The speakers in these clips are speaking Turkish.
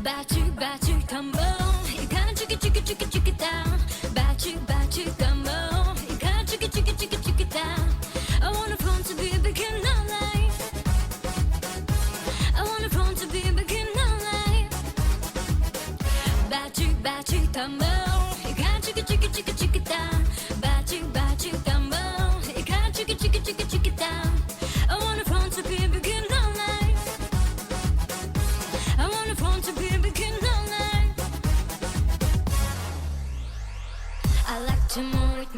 About you, come on. You gotta chick it down. About you, come on. You gotta chick it down. I wanna phone to be a beginner life. I wanna phone to be a beginner life. About you, come on. You gotta chick it down. About you, come on. You gotta chick it down. I wanna phone to be a beginner life. I wanna phone to be a beginner life. I like to move it.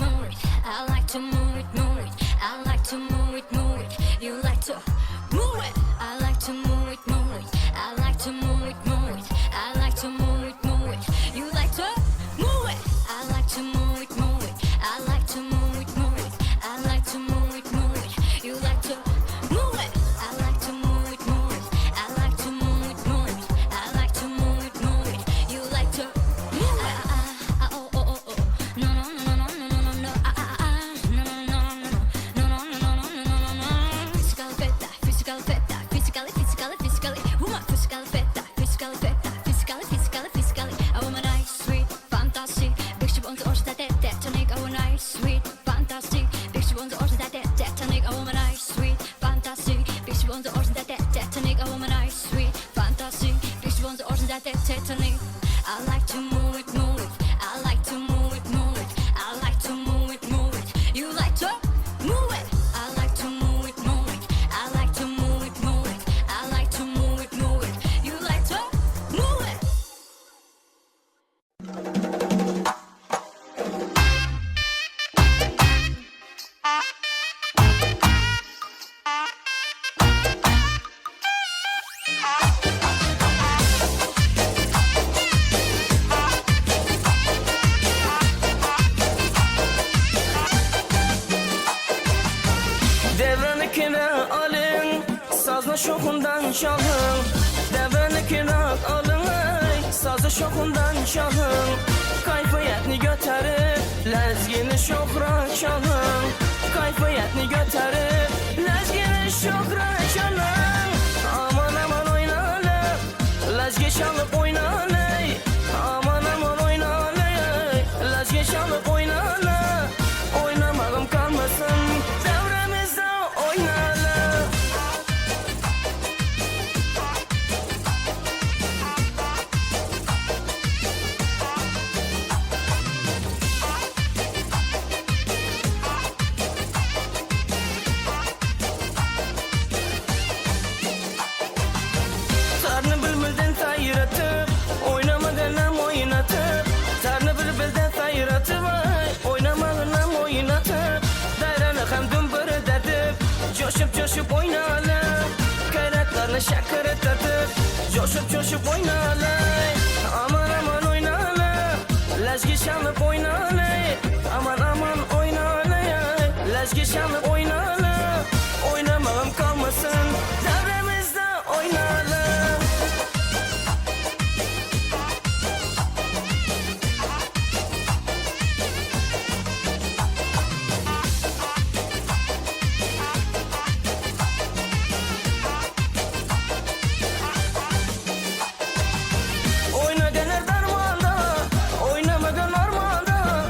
I like to move it. I like to move it. You like to move it. I like to move it. I like to move it. I like to move it. You like to move it. I like to move it. I like to move it. I like to move it. You like to move it. I like to move it. I like to move it. I like to move it. You like to move it. Oh. No. Physical feta. Woman, physically. A woman nice, sweet, fantastic. Big ship on the ocean that tonic. A woman nice, sweet, fantastic. Big ship on the ocean that tonic. A woman nice, sweet, fantastic. Big ship on the ocean that tonic. A woman nice, sweet, fantastic. Big ship on the ocean that tonic. I like to move it. I like to move it. I like to move it. You like to move it. I like to move it. I like to move it. I like to move it. You like to move it. Devranı kira alın, sazla şokundan çalın. Devranı kira alın, sazla şokundan çalın. Kayfiyetini götürüp, lezgini şokra çalın. Kayfiyetini götürüp, lezgini şokra çalın. Aman oynanı, lezgi çalıp oynanı. Aman oynanı, lezgi çalıp oynanı. Oynamağım kalmasın, devremizde oynanı. Tarını bülbülden sayratıp, oynamadığınam oynatıp. Tarını bülbülden sayratıp, oynamadığınam oynatıp. Dayranı hem dümbür edip, coşup oynalım. Kayraklarını şakırtatıp, coşup oynalım. Aman oynalım, lezgi çalıp oynalım. Aman oynalım, lezgi çalıp oynalım. Oynamağım kalmasın, devremizde oynalım. Oynaganlar darmanda, oynamagan armanda.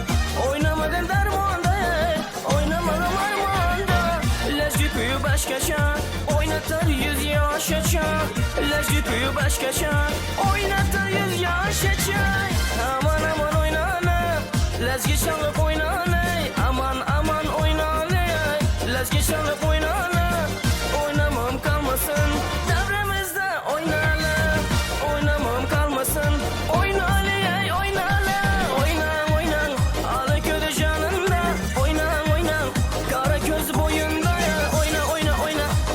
Oynamagan darmanda, oynamagan armanda. Lezgi kuyu başkaça, oynatır 100 yaşaça. Lezgi kuyu başkaça, oynatır 100 yaşaça. Aman oynanı, lezgi çalıp oynanı. Aman oynanı, lezgi çalıp oynanı. Oynamam kalmasın, devremizde oynanı. Oynamam kalmasın, oynanı. Oynan, alı kötü canında. Oynan, kara göz boyunda. Oyna,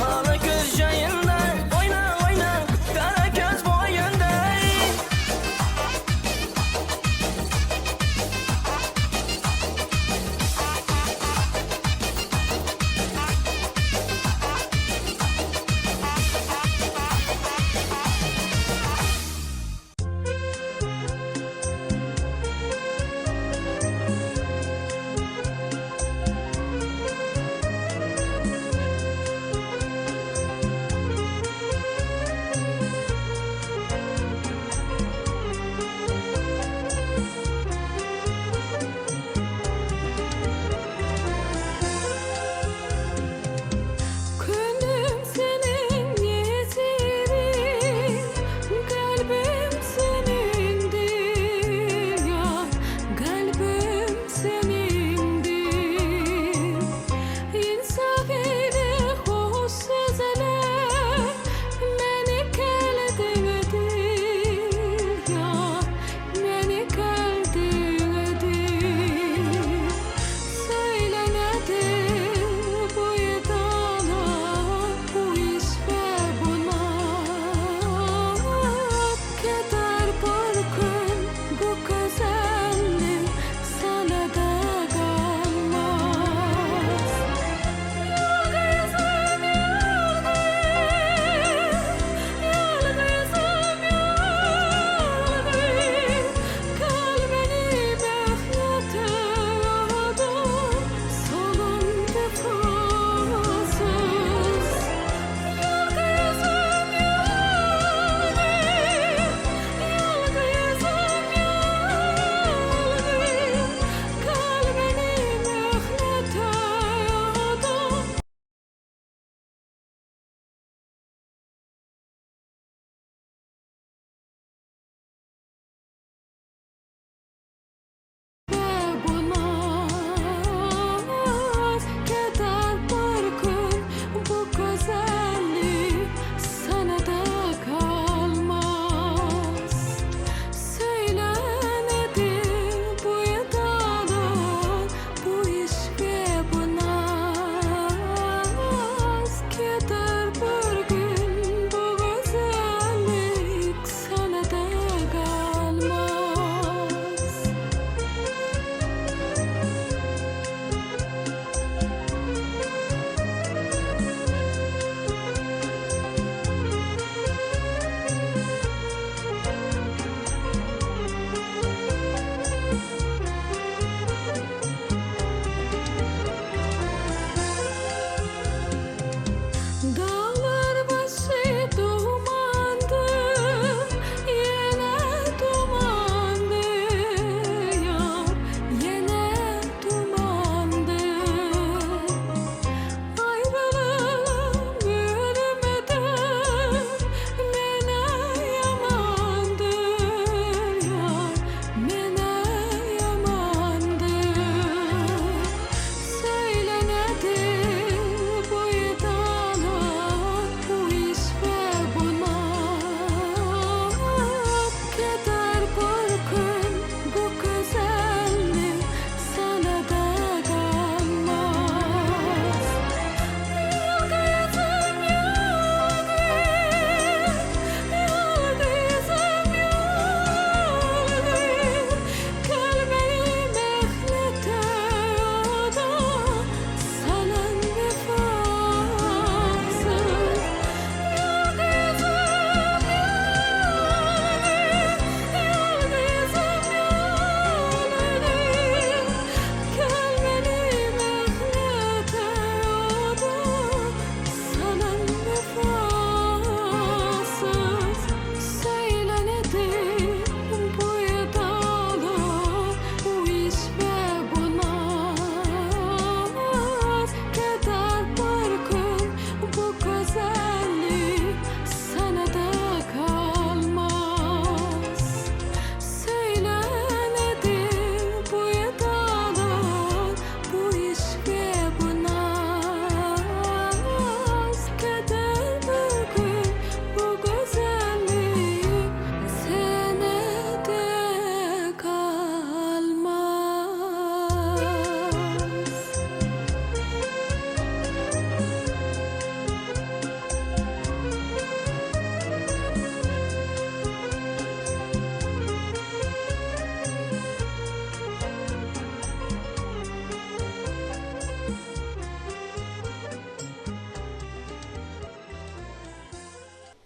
alı göz cayında. Oynan, kara göz boyunda.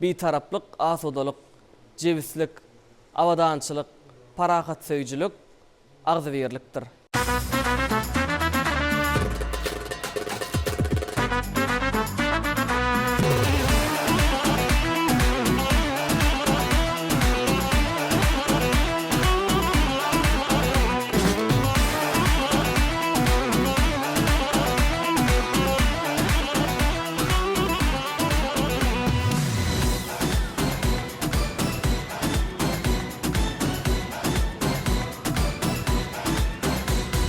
Bitaraplyk, asodalyk, jewislik, awadançylyk, parahat söýjülük agzyberlikdir.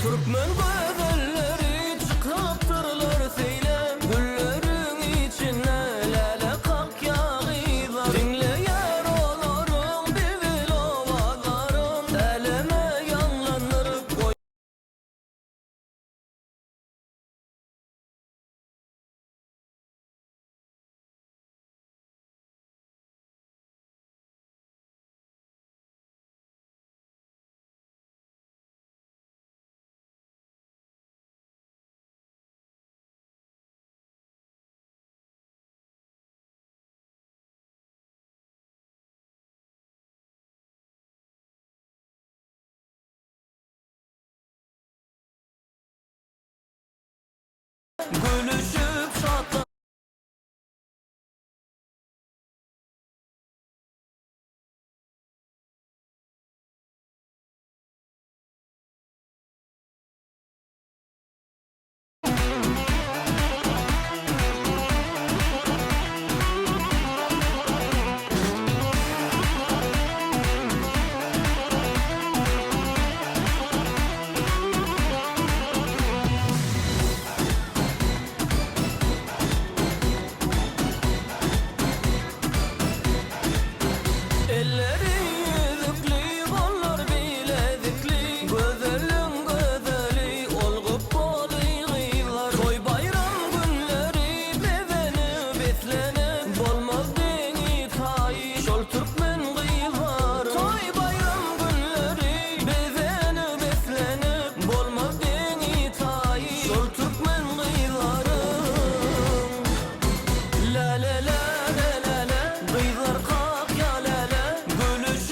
Türkmen gözelleri çıkaptırlar seylem Güllerin içine lale kalk yağıylar Dinleyer olarım divil ovalarım Eleme yanlanır koy Gülüşüp şatlan Elleri yüzükli, kollar bilezikli Gözelin gözeli, olgup bolıyğılar Toy bayram günleri bezenip beslenip Bolmaz deni tayi, şol Türkmen gıylar Toy bayram günleri bezenip beslenip Bolmaz deni tayi, şol Türkmen gıyları La la la la la la Gıylar kalk ya la la Gülüşüp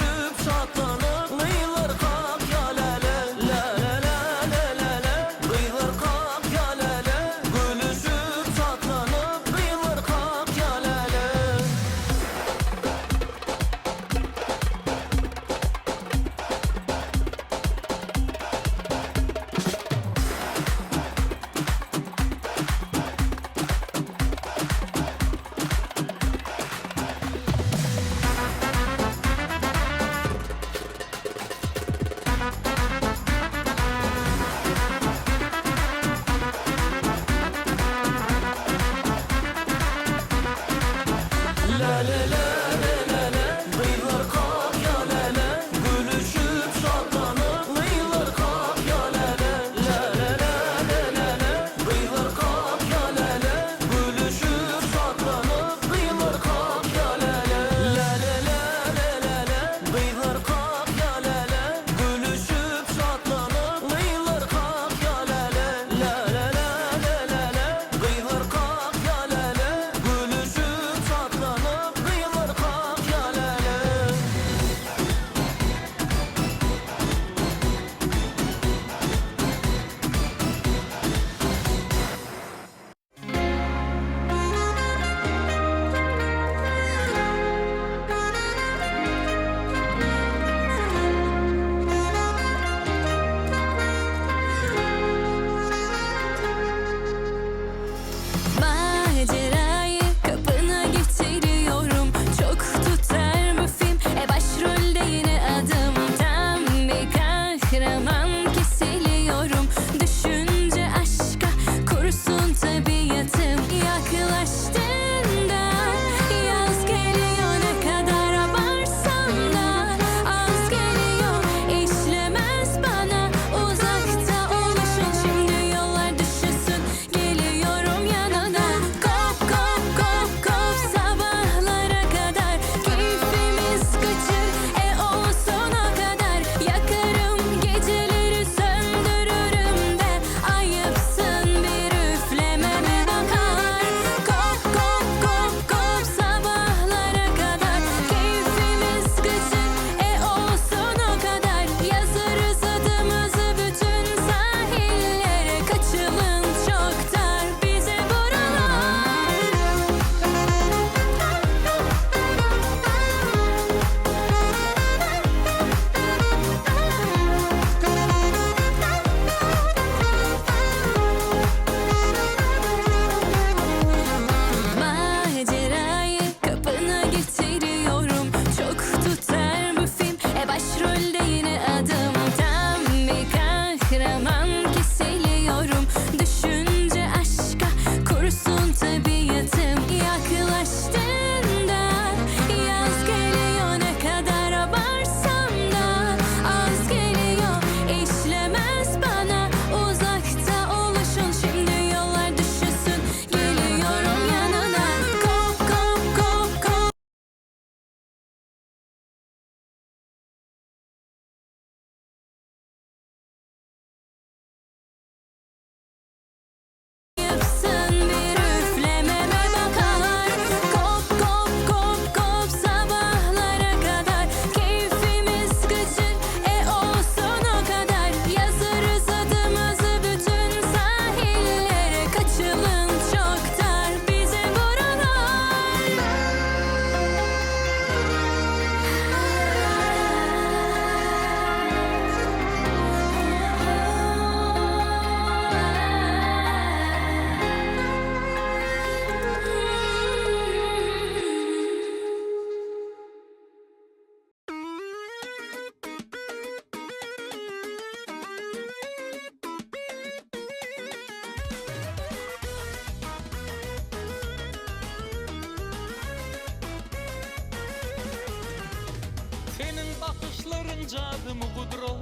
kaşların cadımı kudro.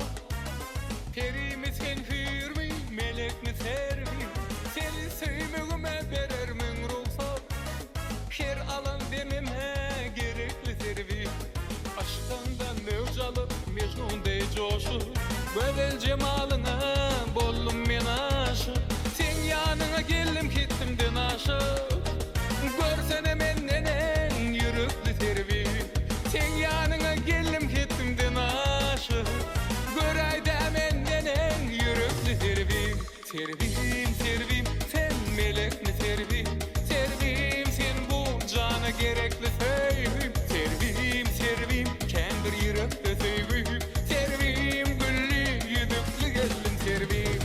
Peri mi sen hür mü, melek mi servi? Seni sevmegime berermin ruhsat. Her alan dememe gerekli servi. Aşkından mevcalı Mecnun dey coşu. Gözel cemalına bollum men aşık. Sen yanına geldim gittimden aşık. Görsene mendenen yürekli servi. Sen yanına geldim gittimden aşık. Göray da mendenen yürekli servi. Servim servim sen melek mi servi? Servim sen bu cana gerekli sevim. Servim servim kendi yürekli sevim. Servim güllü yüdüklü gelin servim.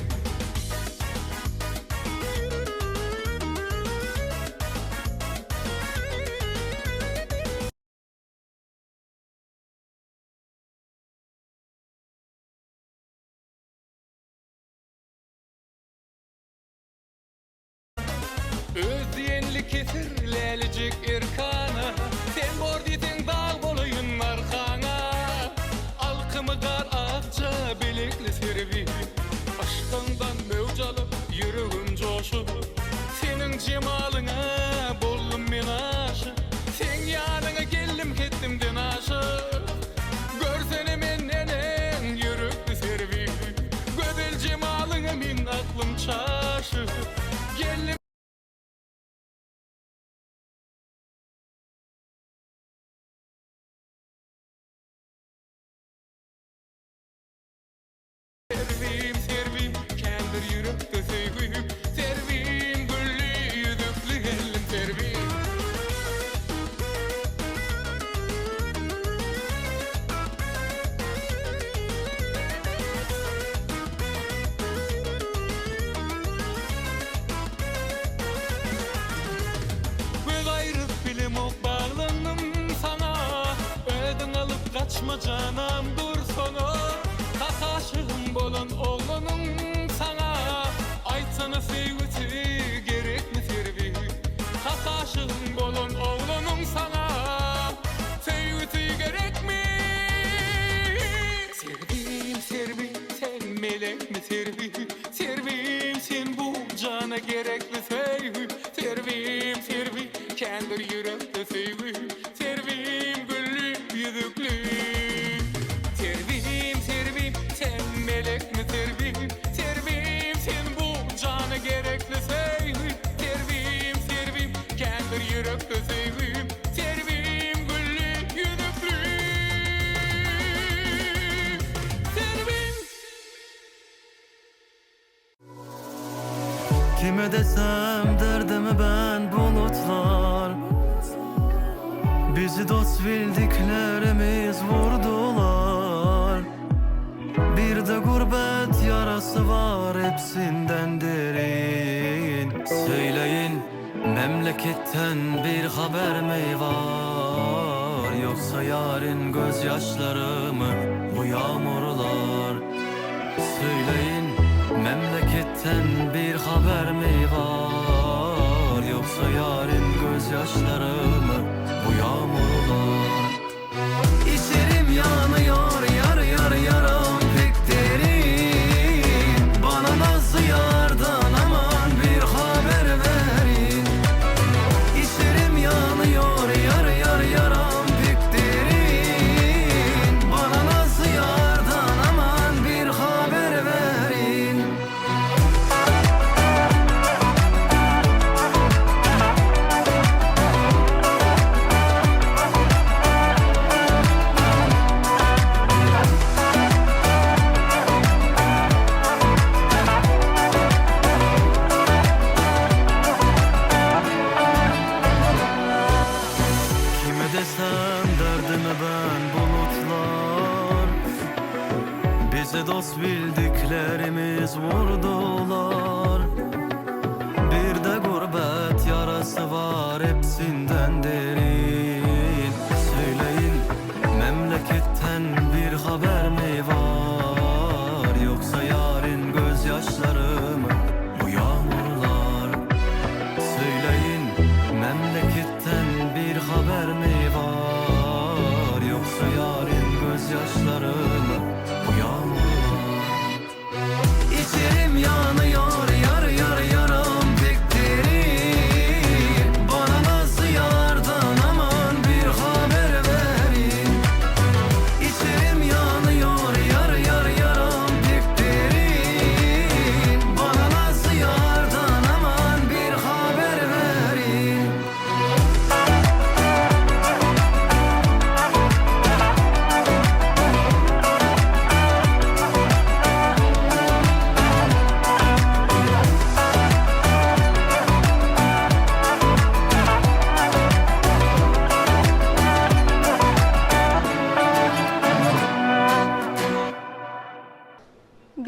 Öz diyenli kesir lelecek erkana. Sen bordidin dağ bolayın markana. Alkımı gar akça bilekli servi. Aşkından mevcalı yüreğim coşu. Senin cemalına bollum men aşık. Sen yanına geldim gittimden aşık. Görsene mendenen yürekli servi. Gözel cemalına min aklım çaşı. Geldim servim servim kendi yürekte sevim. Servim güllü yüdüklü gelin servim. Göz ayrıp bilim ok bağlanım sana. Ödün alıp kaçma canım dur sana. Aşığım bolan oğlanım sana. Aytsana sevgisi gerek mi servi? Aşığım bolan oğlanım sana. Sevgisi gerek mi? Servim servim sen melek mi servi? Servim sen bu cana gerekli sevgi. Servim servim kendi yürekte sevgi. Servim güllü yüdüklü. Servim servim sen melek mi servim? Servim sen bu cana gerekli sevgi. Servim servim kendi yürekte sevim. Servim güllü yüdüklü. Servim. Kime desem derdimi ben bulutlar. Bizi dost bildiklerimiz vurdular. Bir de gurbet yarası var hepsinden derin. Söyleyin memleketten bir haber mi var? Yoksa yarın gözyaşları mı bu yağmurlar? Söyleyin memleketten bir haber mi var? Yoksa yarın gözyaşları mı bu yağmurlar? İçerim yanıyor yar yar yaram pek derin. Bana nazlı yardan aman bir haber verin. İçerim yanıyor yar yar yaram pek derin. Bana nazlı yardan aman bir haber verin. Desem derdimi ben bulutlar. Bize dost bildiklerimiz vurdular. Bir de gurbet yarası var hepsinden derin. Söyleyin memleketten bir haber mi var? Yoksa yarın gözyaşları mı bu yağmurlar? Söyleyin memleketten bir haber mi var? Yoksa yarın gözyaşları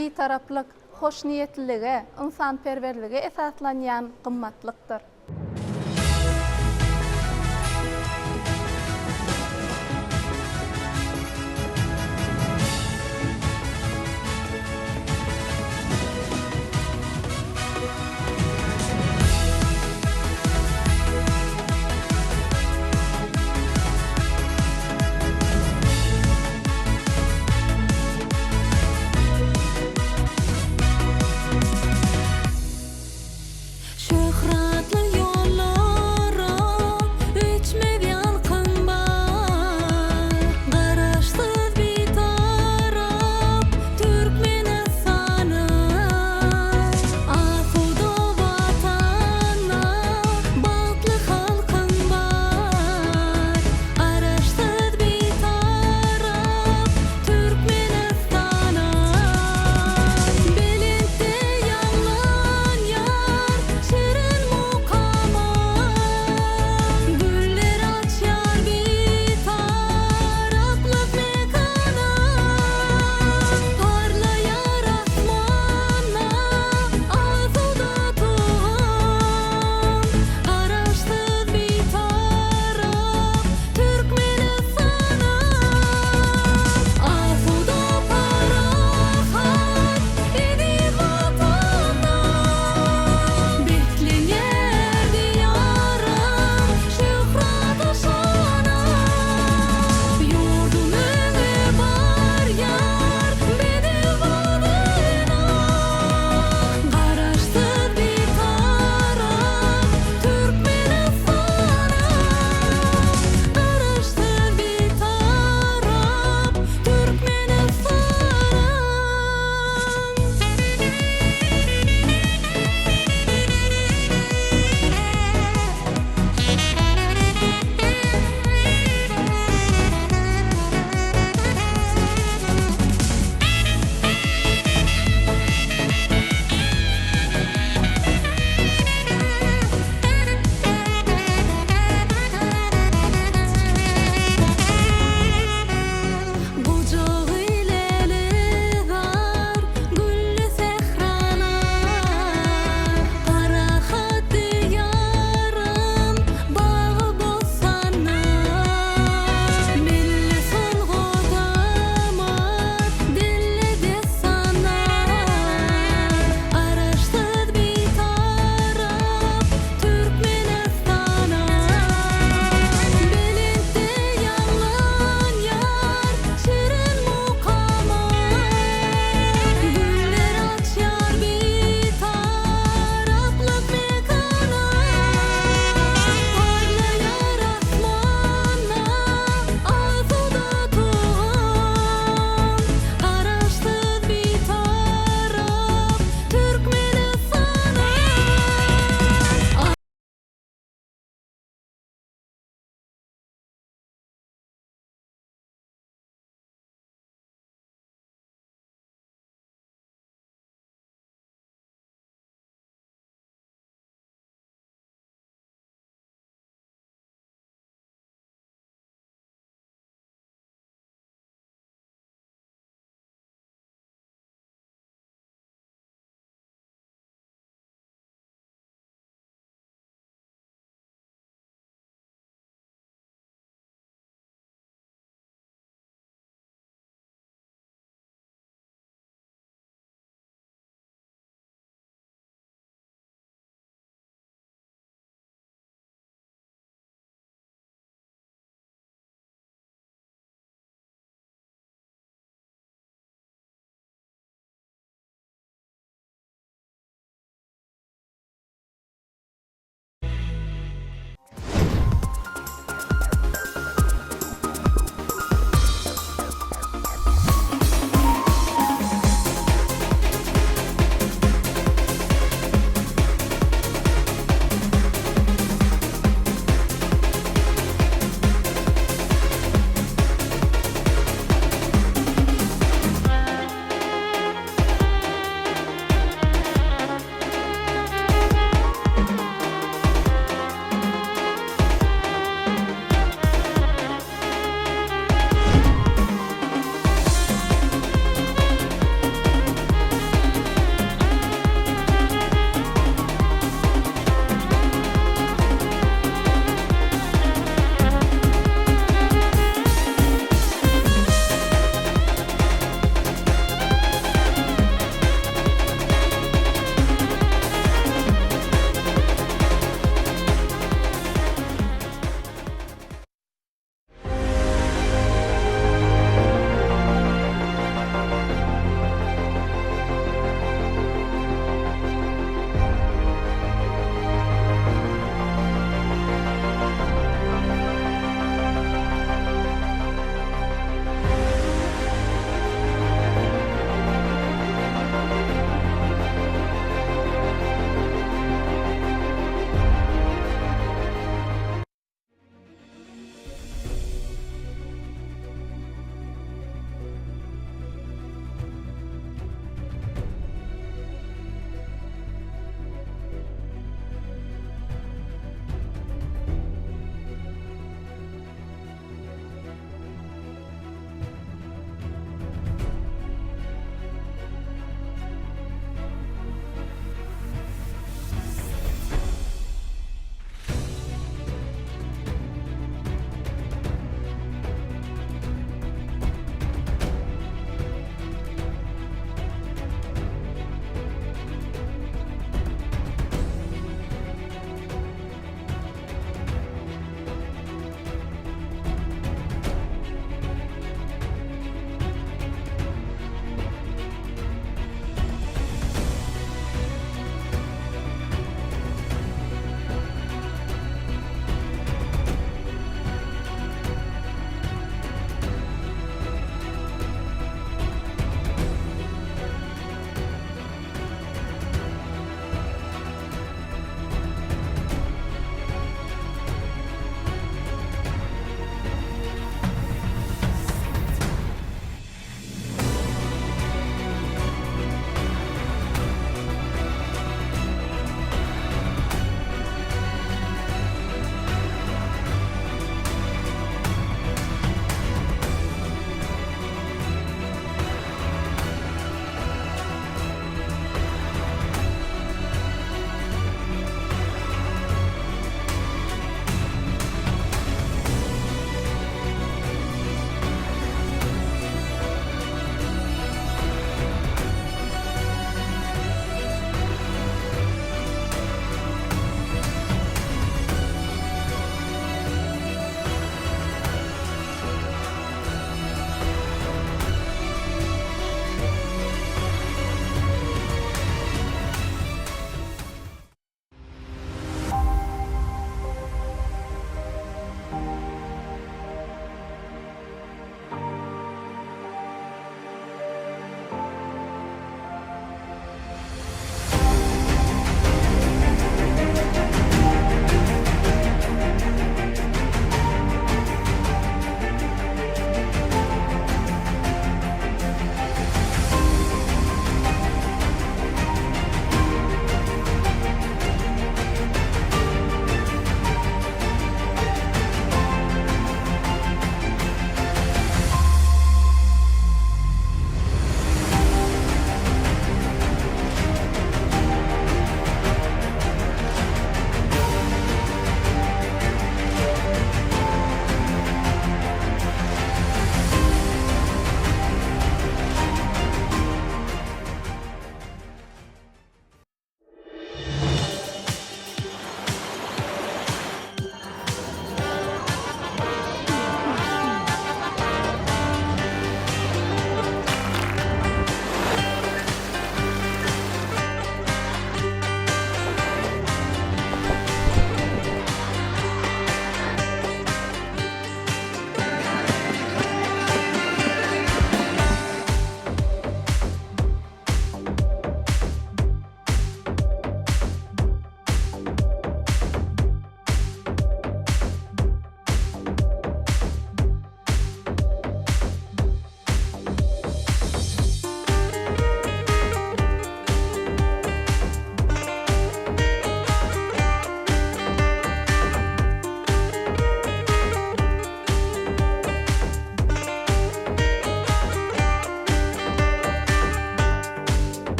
bir taraplyk, hoş niýetlige, ynsanperwerlige esaslanýan gymmatlykdyr. Şöhratly yollar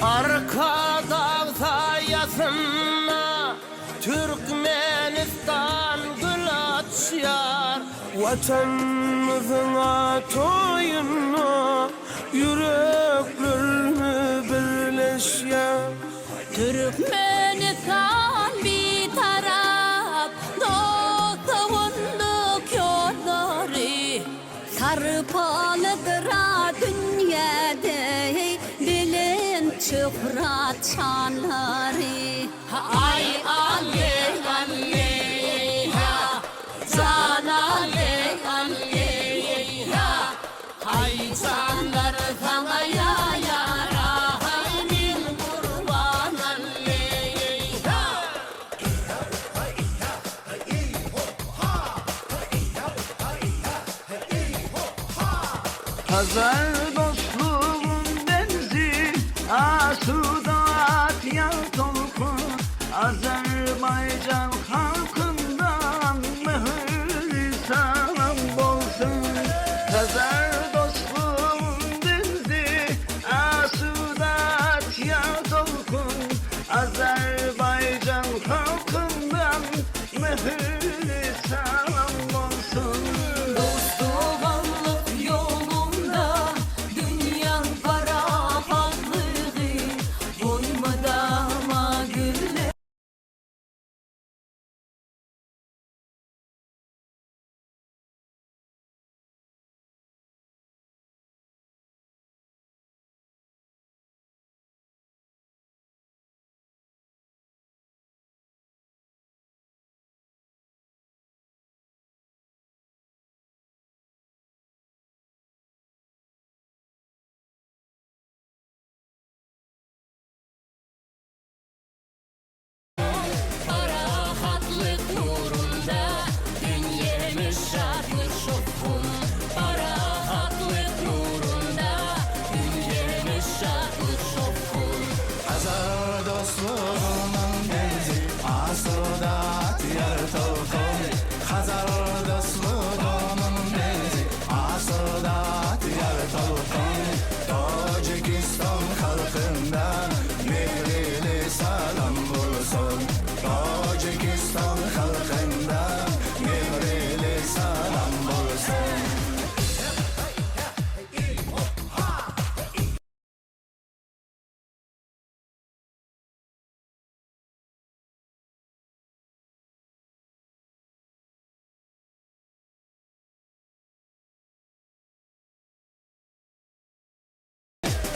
Arka dağda yazınla Türkmenistan gül açar. Vatanımızın toyuna yüreklerimi birleşer. Türkmenistan bir taraf, dostluğunduk yolları. Sarpalıdır dünyada bilin şöhret şanları. Ay Allah Allah, can Allah Allah. Hay canlar sana ya yara, hay min kurban Allah. Hazar dostluğun benzi asudat ya tolkun. Azerbaycan halkından mühürlü salam olsun. Hazar dostluğun benzi asudat ya tolkun. Azerbaycan halkından mühürlü salam olsun. Dostluğunluk yolunda dünyan para haklığı, koymadama gülle. Para haklık nurunda dünyamız şadlık şofun. Para haklık nurunda dünyamız şadlık şofun. Hazar dostluğunun benzi asudat yar tolkun. Hazar dostluğunun benzi asudat yar tolkun. Tacikistan halkından mihrili salam bulsun. Tacikistan halkından mihrili salam bulsun.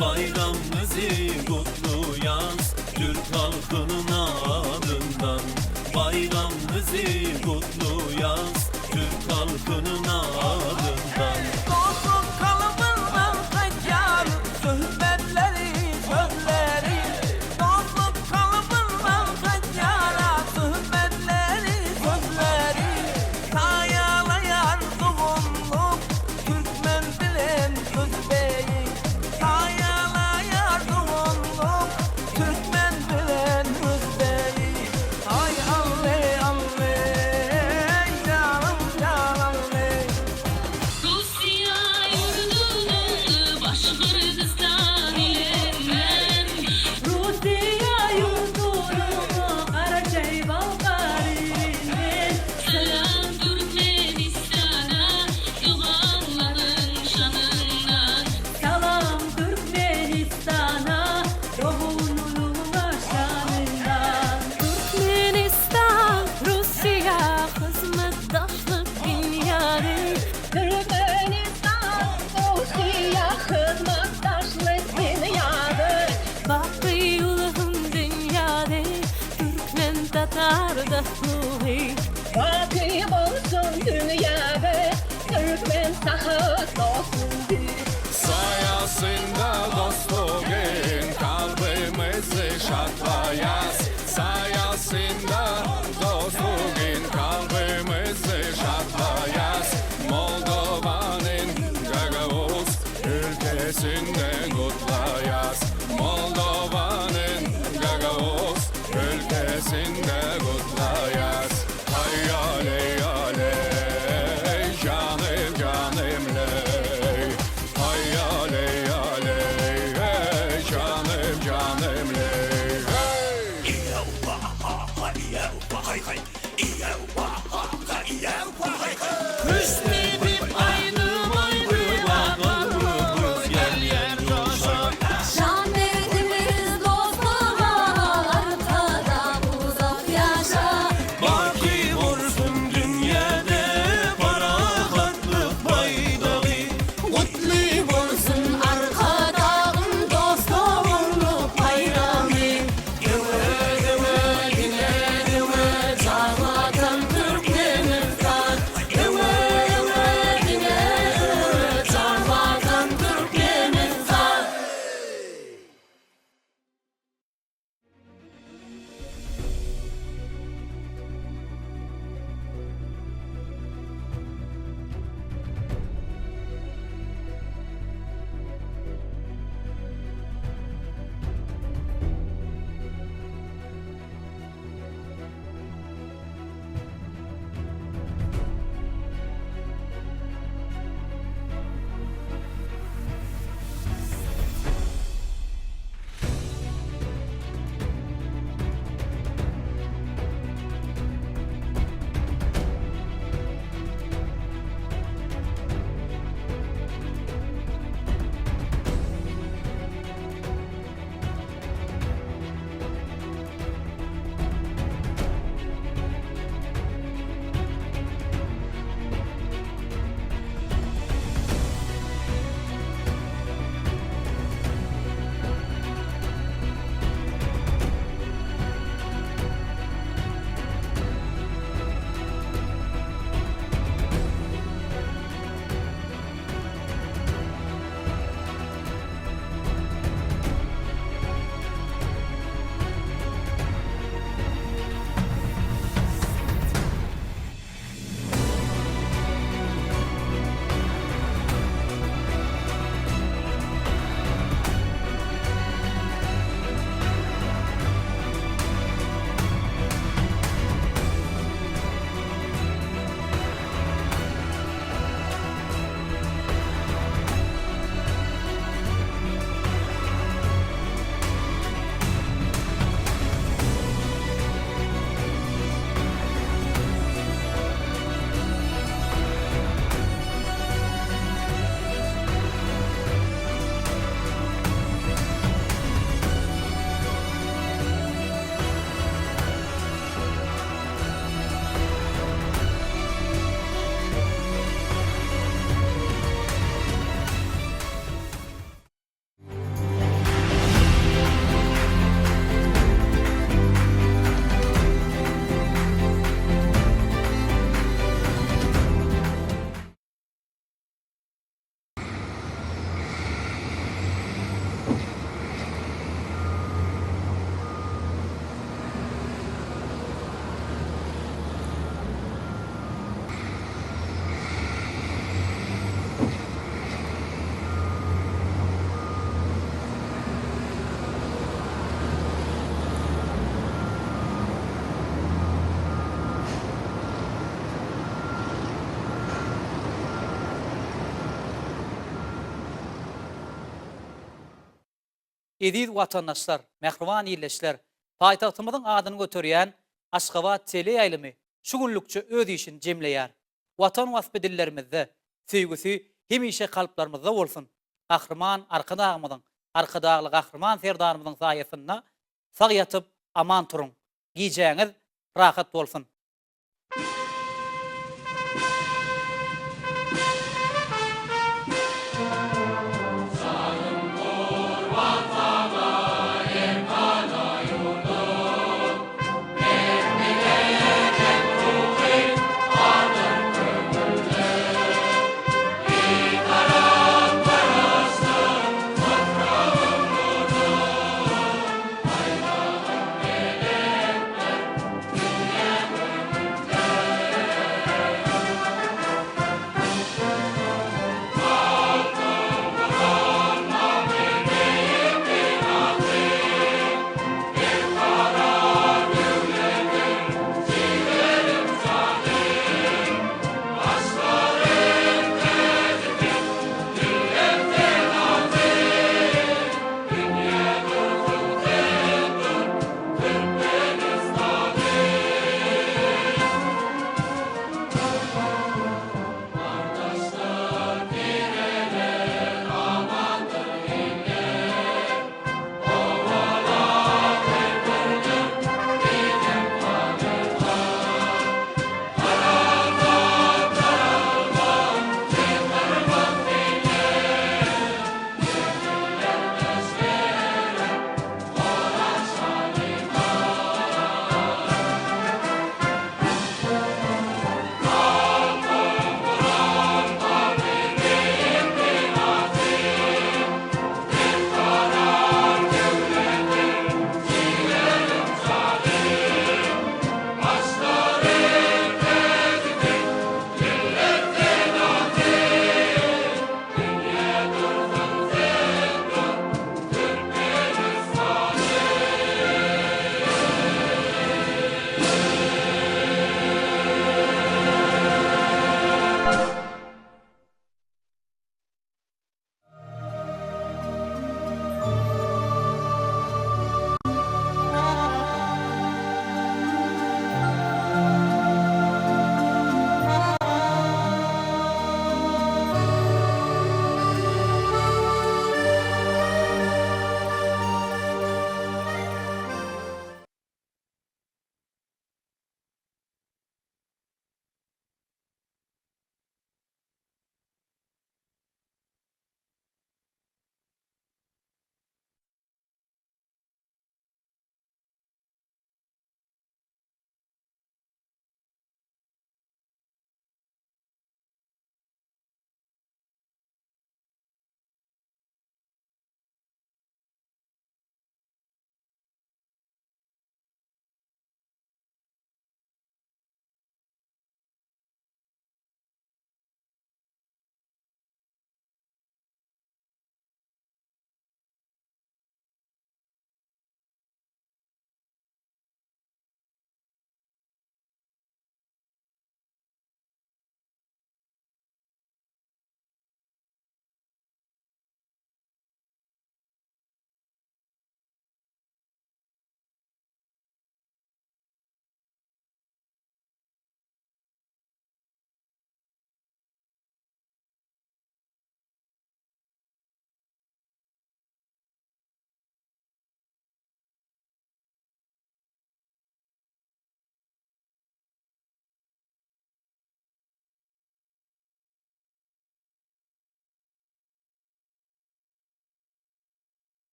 Bayramımızı kutlu yaz Türk halkının adından. Bayramımızı kutlu yaz Türk halkının adından. Dostluk kalıbından kaçar sohbetleri, sözleri. Dostluk kalıbından kaçar sohbetleri, sözleri. Sayalayar doğumluk Türkmen bilen Özbeyi. Sayalayar doğumluk Türkmen bilen Özbeyi. Ay Allah Allah, canım canım ey. Rusya yurdunu baş Kırgızstan ilemem. Rusya yurdunu Karaçay Balkari'nden. Selam Türkmenistan'a doğanların şanından. Salam Türkmenistan'a doğunun şanından. Türkmenistan Rusya hizmetdaşlık dünyanın. Türkmenistan Rusya hizmetdaşlık dünyanın. Bakı yılın dünyada Türkmen Tatar dostluğu. Bakı olsun dünyada Türkmen sahat dostluğu. Sayasında dostluğun kalbimizi şatlayas. Sayasında dostluğun kalbimizi şatlayas. Moldova'nın Gagavuz ülkesinde kutlayas. Moldova'nın Gagavuz ülkesinde kutlayas. Hayyale yale canım canım ley. Ediz watandaşlar, mehriban ýerleşler, paýtagtymyzyň adyny göterýän Aşgabat tele ýaýlymy şu günlükçe öz işini jemleýär. Watan wasp dillerimizde söýgüsi hemişe kalplarymyzda bolsun. Gahrman arkadagymyzyň, arkadagly gahrman serdarymyzyň saýasynda sag ýatyp aman turun. Giýjäňiz rahat bolsun.